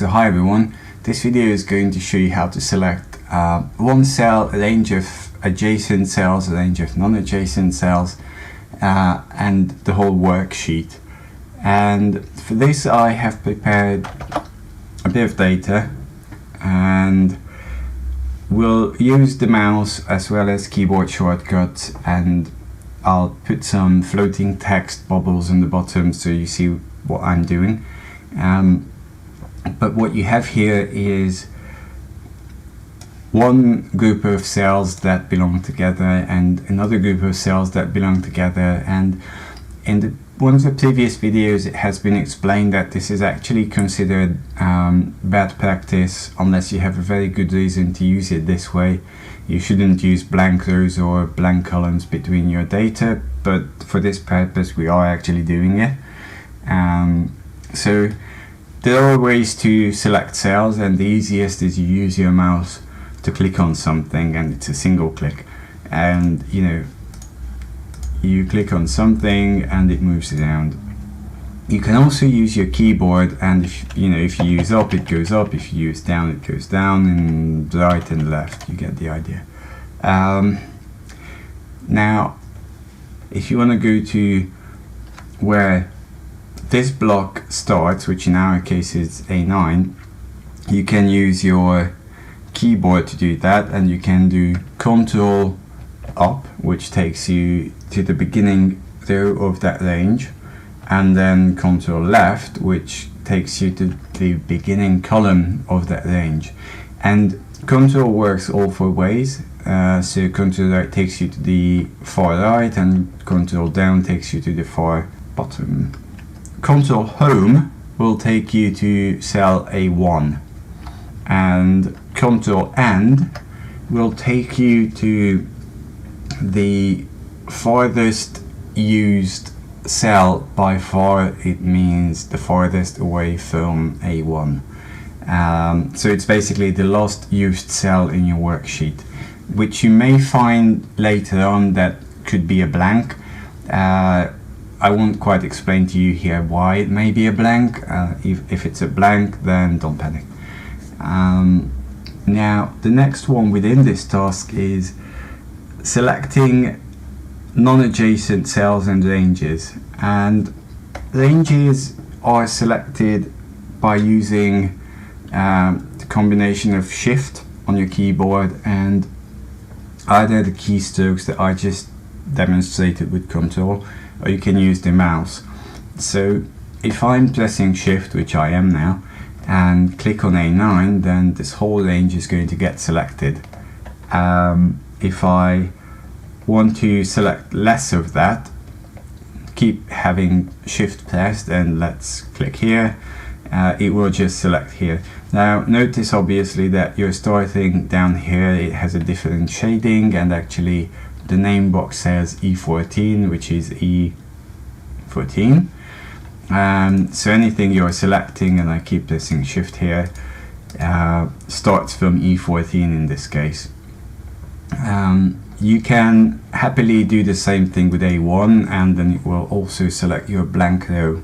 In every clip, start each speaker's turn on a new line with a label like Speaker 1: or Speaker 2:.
Speaker 1: So hi everyone, this video is going to show you how to select one cell, a range of adjacent cells, a range of non-adjacent cells, and the whole worksheet. And for this I have prepared a bit of data, and we'll use the mouse as well as keyboard shortcuts, and I'll put some floating text bubbles in the bottom so you see what I'm doing. But what you have here is one group of cells that belong together and another group of cells that belong together, and in one of the previous videos it has been explained that this is actually considered bad practice unless you have a very good reason to use it this way. You shouldn't use blank rows or blank columns between your data, but for this purpose we are actually doing it. So there are ways to select cells, and the easiest is you use your mouse to click on something, and it's a single click, and you click on something and it moves around. You can also use your keyboard, and if you use up, it goes up; if you use down, it goes down, and right and left. You get the idea. Now if you want to go to where this block starts, which in our case is A9, you can use your keyboard to do that, and you can do Ctrl up, which takes you to the beginning row of that range, and then Ctrl left, which takes you to the beginning column of that range. And Ctrl works all four ways. So Ctrl right takes you to the far right, and Ctrl down takes you to the far bottom. Ctrl home will take you to cell A1, and Ctrl end will take you to the farthest used cell by far. It means the farthest away from A1. So it's basically the last used cell in your worksheet, which you may find later on that could be a blank. I won't quite explain to you here why it may be a blank. If it's a blank, then don't panic. Now the next one within this task is selecting non-adjacent cells and ranges. And ranges are selected by using the combination of Shift on your keyboard and either the keystrokes that I just demonstrated with Ctrl, or you can use the mouse. So if I'm pressing Shift, which I am now, and click on A9, then this whole range is going to get selected. If I want to select less of that, keep having Shift pressed, and let's click here. It will just select here. Now notice obviously that you're starting down here, it has a different shading, and actually the name box says E14, which is E14. So anything you're selecting, and I keep pressing Shift here, starts from E14 in this case. You can happily do the same thing with A1, and then it will also select your blank row.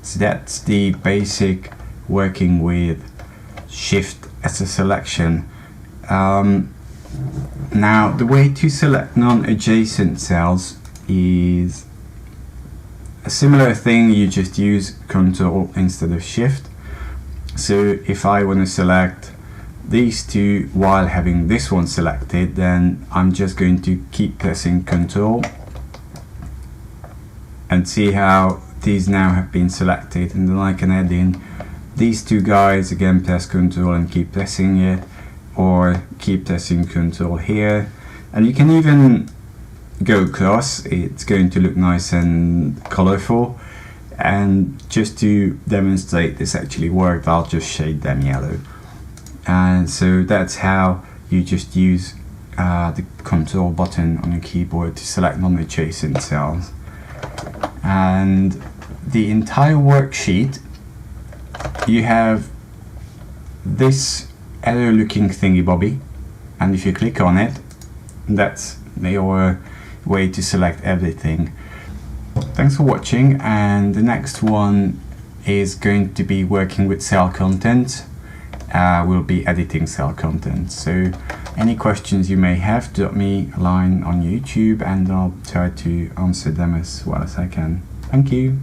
Speaker 1: So that's the basic working with Shift as a selection. Now the way to select non-adjacent cells is a similar thing. You just use Ctrl instead of Shift. So if I want to select these two while having this one selected, then I'm just going to keep pressing Ctrl, and see how these now have been selected. And then I can add in these two guys, again press Ctrl and keep pressing it, or keep pressing Ctrl here, and you can even go across. It's going to look nice and colorful. And just to demonstrate this actually worked, I'll just shade them yellow. And so that's how you just use the Ctrl button on your keyboard to select non-adjacent cells. And the entire worksheet, you have this arrow looking thingy bobby, and if you click on it, that's your way to select everything. Thanks for watching, and the next one is going to be working with cell content. We'll be editing cell content. So any questions you may have, drop me a line on YouTube and I'll try to answer them as well as I can. Thank you.